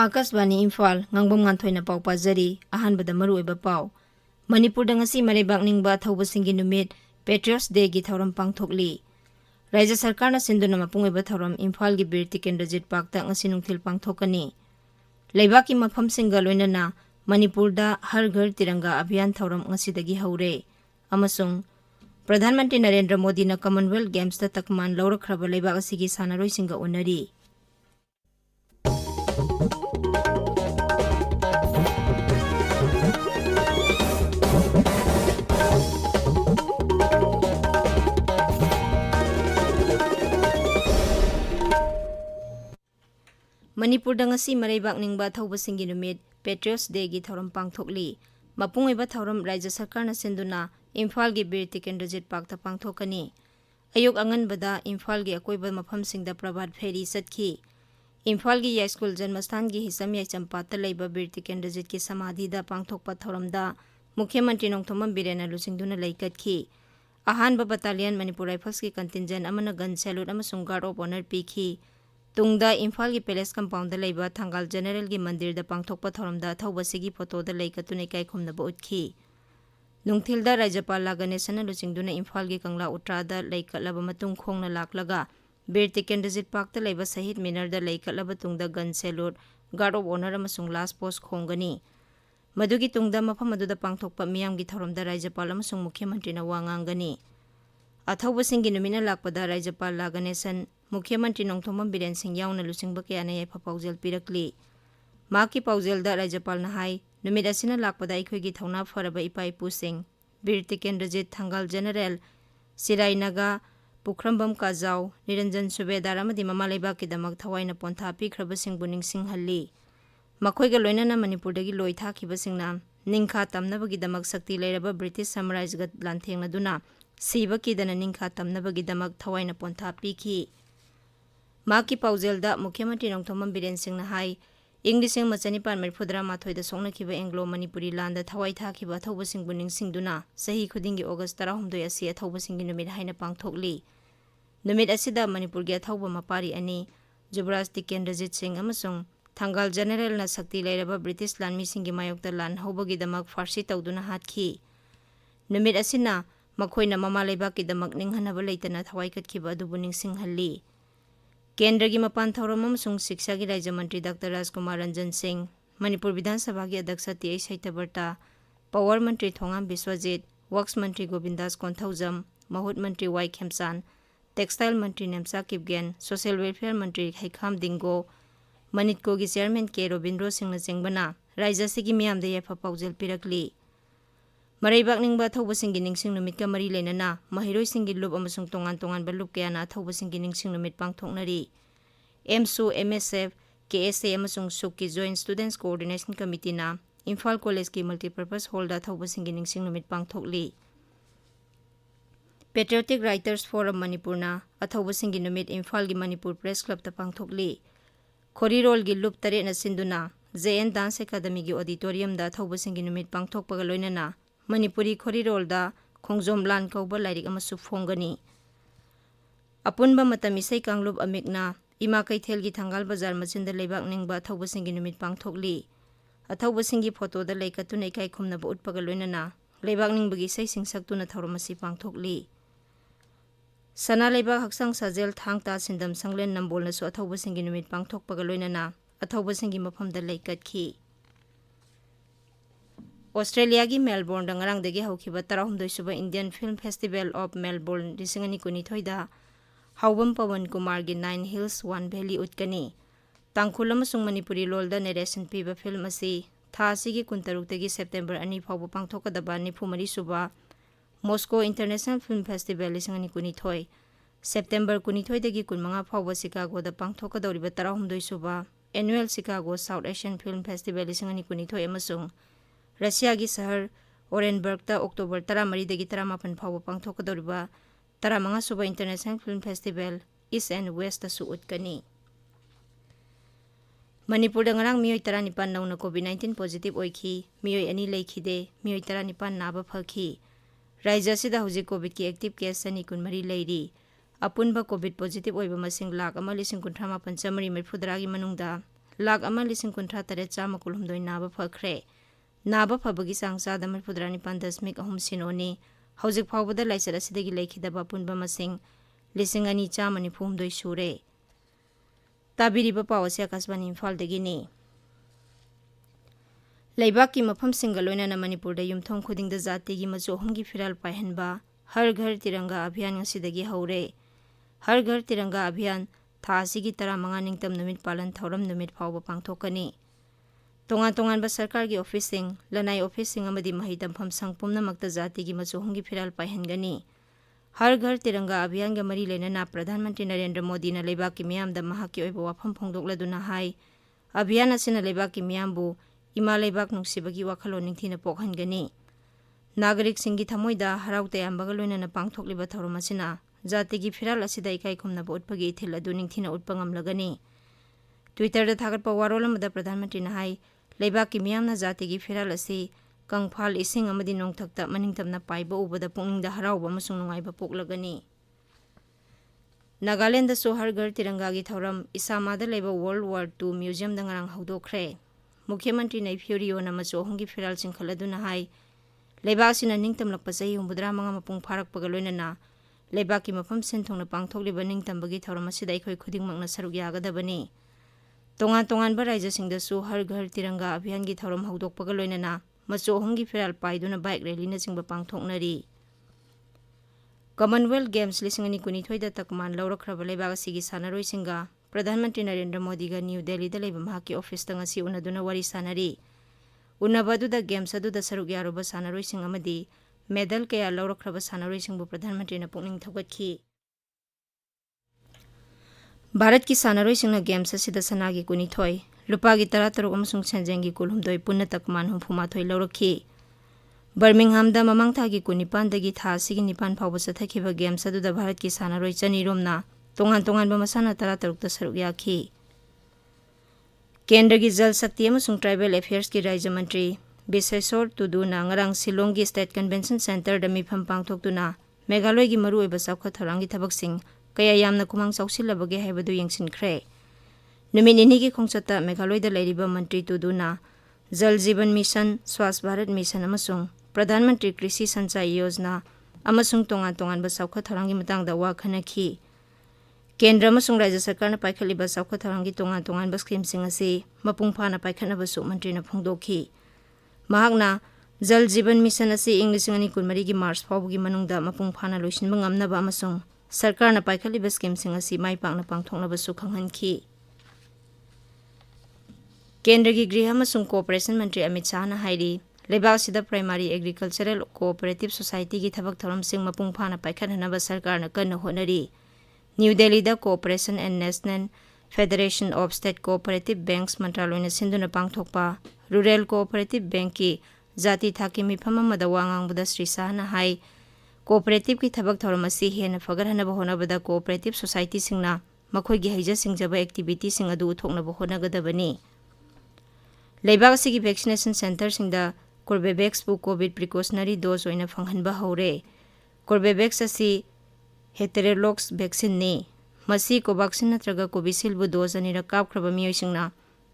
Akasbani Imphal N.Nganthoi na pau pazari ahanbada maruoiba pau Manipur ngasi Maibam ningba thaubasingi numit Patriots Day gi thauram pangthokli Rajya Sarkar na sinduna mapungoiba thauram Imphal gi Bir Tikendrajit Park ta ngasi nungthil pangthokani Leibaki mafam singa loinana Manipur da Har Ghar Tiranga Abhiyan thauram ngasi dagi haure amasung Pradhan Mantri Narendra Modi na Commonwealth Games ta takman laurakraba leibak asigi sanaroi singa onari Manipur ngasi Maibam ningba thaubasingi numit Patriots Day gi thauram pangthokli mapungoiba thauram Rajya Sarkar na sinduna Imphal gi Bir Tikendrajit Park ta pangthokani ayuk anganbada Imphal gi akoiba mafamsingda Prabhat Feri satki Imphal gi High School Janmasthan gi hisam yai champata leiba Bir Tikendrajit ki samadhi da pangthokpa thauramda Mukhyamantri Nongthomam Birena lusingduna laikatki ahanba battalion Manipur Rifles ki contingent amana gun salute amasung guard of honor pikhi Tungda Imphal gi Palace Compound da leiba Thangal General gi mandir da pangthokpa thoramda thawbasigi photo da laikatune kai khumnaba utki Nungthilda Rajapal Ganesana lusingduna Imphal gi Kangla Utra da laikatlaba matung khongna laklaga Bir Tikendrajit Park da leiba Sahid Minar da laikatlaba tungda gun salute guard of honor amasung last post khongani madugi tungda mafam aduda pangthokpa miyam gi thoramda Rajapal amasung Mukhyamantri na wangangani Athaubasingi numina lakpada Rajapal Ganesan Mukhyamantri Nongthomam Biren Singh yauna lusingba kayana yaifa paujel pirakli maki paujelda Rajapal na hai numit asina lakpada aikhoigi thauna faraba ipa ipu sing Bir Tikendrajit Thangal General Sirainaga Pukhrambam Kajau Niranjan Subedar amadi mama leibak kidamak thawaina pontha pikraba singbu ningsinghalli makhoiga loinana Manipur dagi loi thakhiba singna ningkha tamnabagi damak sakti leiraba British Samurais ga lanthengna duna siba kidana ningkha tamnabagi damak thawaina pontha pikhi Maki paujelda Mukhyamantri Nongthomam Biren Singh na hai Inglising Machanipan Merfudra Mathoida Songnakiba Anglo Manipuri Landa Thawai Thakiba Athobasing Buning Singduna Sahi Khudingi August 13 asi Athobasingi numit haina pangthokli numit asida Manipur gi athauba mapari ani Jubraj Tikendrajit Singh amasung Thangal General na sakti leiraba British Lanmi Singi mayokta lan haubagi damak farsi tawduna hatki numit asina makhoina mama leibak ki damak ninghanaba leitana thawai katkiba adubu ningsinghalli Kendra gi mapan thauram amasung Shiksha gi Rajya Mantri Dr. Rajkumar Ranjan Singh Manipur Vidhan Sabha gi Adyaksha T.A. Saitabarta Power Mantri Thongam Biswajit Works Mantri Govindas Konthaujam Mahut Mantri Y. Khemsan Textile Mantri Nemsa Kipgen Social Welfare Mantri Haikham Dingo Manitko gi Chairman K. Robindro Singh na Jengbana Rajya Sigi Miyamda Yafa Paujel Pirakli Maibam ningba thaubasingi ningsing numit ka mari leinana mahiroi singi lup amasung tongan balup kayana thaubasingi ningsing numit pangthoknari MSU MSF KSA amasung SUK Joint Students Coordination Committee na Imphal College ki multipurpose hall da thaubasingi ningsing numit pangthokli Patriotic Writers Forum Manipur na athaubasingi numit Imphal gi Manipur Press Club ta pangthokli Khorirol gi lup tare na sinduna JN Dance Academy gi auditorium da thaubasingi numit pangthokpaga loinana Manipuri Khorirol da Khongjom Lan Kauba Lairik amasu Phongani Apunba matam isai kanglub amikna Ima Kaithel gi Thangal Bazar machinda leibak ningba thaubasingi numit pangthokli athaubasingi photo da laikatuna ikai khumnaba utpaga loinana leibak ningbagi isai singsaktuna thauramasi pangthokli Sana leibak haksang sajel thangta sindam sanglen nambolna su athaubasingi numit pangthokpaga loinana athaubasingi mafamda laikatki Australia gi Melbourne da ngarang dagi haukiba 13 suba Indian Film Festival of Melbourne 2022 da Haubam Pawan Kumar gi 9 Hills One Valley utkani Tangkhul amasung Manipuri lol da narration piba film asi tha asigi 16 dagi September 2 fauba pangthokadaba 94 suba Moscow International Film Festival 2022 September 22 dagi 15 fauba Chicago da pangthokadoriba 13 suba Annual Chicago South Asian Film Festival 2022 amasung Russia gi sahar Orenburg ta October 13 dagi 18 fauba pangthokadoriba 15 suba International Film Festival East and West ta su utkani Manipur ngarang miyoi 19 nauna COVID-19 positive oiki, miyoi ani lekhide, miyoi 19 naba phaki. Raija sida hujik COVID ki active case sani kunmari leiri. Apunba COVID positive oiba masing lakh ama lising kunthra mapan chamari merfudragi manungda, lakh ama lising kunthra taret chama kulhumdoi naba phakre. Naba phabagi sangsa da merfudrani pandasmik ahum sinoni, hujik phawbada laisar asidagi lekhidaba apunba masing lising ani chamani phumdoi sure. Tabiriba pawasi akasbani Imphal dagini. Laibaki mafam singaloina na Manipur da yumthong khuding da zati gi machu ahumgi firal paihanba har ghar tiranga abhiyan ngasidagi haure. Har ghar tiranga abhiyan tha asigi 15 ningtam numit palan thauram numit phawba pangthokani. Tongan ba sarkar gi officing, lanai officing amadi mahi tampham sangpumna makta zati gi machu ahumgi firal paihangani. हर घर तिरंगा अभियान के मरी लेना प्रधानमंत्री नरेंद्र मोदी ने लेबा की मियाम द महा की ओइबो वाफम फोंदोकलदुना हाई अभियान असिना लेबा की मियामबु इमा लेबाक नुक्सिबगी वाखलो निंथिना पोखनगनी नागरिक सिंगी थमोइदा हराउ तयामबग लोइना पांगथोकलिबा थौरम असिना जाति की फिराल असिदा इकाई खुमना बोटपगी इथिल अदु निंथिना उत्पंगम लगनी ट्विटर द थागत पवारोलम द प्रधानमंत्री ने हाई लेबा की मियामना जाति की फिराल असि कंगफाल इसिंग अमदी नोंगथक्ता मनिंगतमना पाइबा उबदा पुंगदा हराउबा मसुंग नुंगाइबा पोकलगनी नागालैंड सो हर घर तिरंगा की थौरम इसामादा लेबा world war 2 museum the ngarang हौदोखरे मुख्यमंत्री नैफ्योरियो न मचो होंगी फिराल चिंखलदुना हाई लेबा सिना निंगतमलकपा चही 85 मपुंग फारकपगा लोइनना लेबा की मफम सेंथोंना पांगथोकलिबा निंगतमबगी थौरम असिदा अखोय खुदिंगमकना सरुक यागदबनी तोंगान बा राइजसिंगदसु हर घर तिरंगा अभियान की थौरम हौदोकपगा लोइनना मचो होंगी फिराल पाइदुना बाइक रैली न चिंबा पांगथोकनरी कॉमनवेल्थ गेम्स 2022 दा तकमान लौरखरबा लेबाग सिगी सानारोइसिंगा प्रधानमंत्री नरेंद्र मोदी गा न्यू दिल्ली दा लेबा महाकी ऑफिस दा ngasi उनदुना वरी सानारी उनबदुदा गेम्स अदुदा सरुक यारुबा सानारोइसिंग अमदी मेडल कया लौरखरबा सानारोइसिंगबु प्रधानमंत्री न पुकनिंग थौगतखी भारत की सानारोइसिंगना गेम्स असिदा सनागी 22 लुपागी 13 अमसुंग सेंजेंगी कुलहुमदोई पुन्ना तकमान 34 लौरखी बर्मिंगहाम दा ममांग थागी 19 दगी था सिगी 9 फावबा चथखिबा गेम्स अदुदा भारत की सानारोइ चनीरोमना तोंगान मसाना 13 दा सरुक याखी केंद्र की जल शक्ति अमसुंग ट्राइबल अफेयर्स की राज्य मंत्री बिसेसोर तुदुना ngarang शिलोंग की स्टेट कन्वेंशन सेंटर दा मिफम पांगथोकतुना मेघालय की मरुओइबा सावखा थौरांगी थबकसिंग कया यामना कुमांग साउसिलबगे हाइबदु यंगसिनख्रे नुमित निनी की खोंगचता मेघालय दा लेरिबा मंत्री तुदुना जल जीवन मिशन स्वास्थ्य भारत मिशन अमसुंग प्रधानमंत्री कृषि संचाई योजना अमसुंग तोंगान सावखा थौरांगी मतंगदा वा खनखी केंद्र अमसुंग राज्य सरकार न पाइखलिबा सावखा थौरांगी तोंगान स्कीमसिंग असि मपुंग फाना पाइखनबसु मंत्री न फोंदोखी महागना जल जीवन मिशन असि इंग 2023 की मार्च फावबगी मनुंगदा मपुंग फाना लोइसिनबा ngamnaba अमसुंग सरकार न पाइखलिबा स्कीमसिंग असि माइपांगना पांगथोंगनबसु खंगहनखी केंद्र की गृह अमसुंग कोऑपरेशन मंत्री अमित शाह न हाइरी लेबासिदा प्राइमरी एग्रीकल्चरल कोऑपरेटिव सोसाइटी की थबक थौरमसिंग मपुंग फाना पाइखनहनबा सरकार न कन्न होनरी न्यू दिल्ली दा cooperation and national federation of state cooperative banks मंत्रालय न सिंधुना पांगथोकपा रूरल कोऑपरेटिव बैंक की जाति थाकी मिफम अमदा वांगांगबदा श्री शाह न हाई कोऑपरेटिव की थबक थौरम असि हेन फगरहनबा होनबदा कोऑपरेटिव सोसाइटी सिंगना मखोइगी हैजा सिंगजबा एक्टिविटी सिंग अदु उथोकनबा होनगदबनी लेबाग सिगी वैक्सीनेशन सेंटर सिंगदा कोर्बेवैक्स बु कोविड प्रिकॉशनरी डोज ओइना फंगहनबा हौरे कोर्बेवैक्स असि हेटेरोलॉक्स वैक्सीन ने मसी कोवैक्सीन नत्रगा कोविशील्ड बु डोज अनिरा कापख्रबा मियोइसिंगना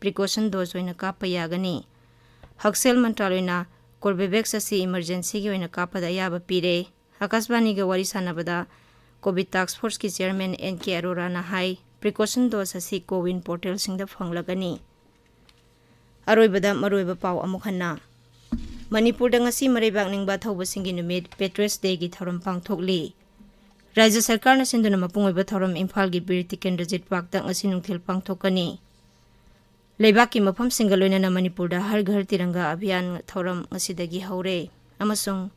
प्रिकॉशन डोज ओइना कापा यागनी हक्सेल मंत्रालयना कोर्बेवैक्स असि इमरजेंसी की ओइना कापदा याबा पीरे आकाशवाणी गा वारी सानाबदा कोविड टास्क फोर्स की चेयरमैन N.K. अरोरा ना हाई प्रिकॉशन डोज असि कोविन पोर्टल सिंगदा फंगलगनी अरोइबदा मरोइबा पाव अमुखन्ना मणिपुर दा ngasi मरैबाक निंगबा थौबा सिंगी नुमित पेट्रोस डे की थौरम पांगथोकली राज्य सरकार न सिंधुना मपुंगोइबा थौरम इम्फाल की बीर टिकेंद्रजित पार्क दा ngasi नुंगथिल पांगथोकनी लेबाक की मफम सिंगलोइना मणिपुर दा हर घर तिरंगा अभियान थौरम ngasi दगी हौरे अमसुंग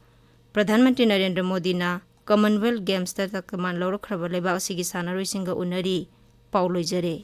प्रधानमंत्री नरेंद्र मोदी ना कॉमनवेल्थ गेम्स दा तकमान लौरखरबा लेबाक सिगी सानारोइसिंगा उनरी पाउ लोइजरे।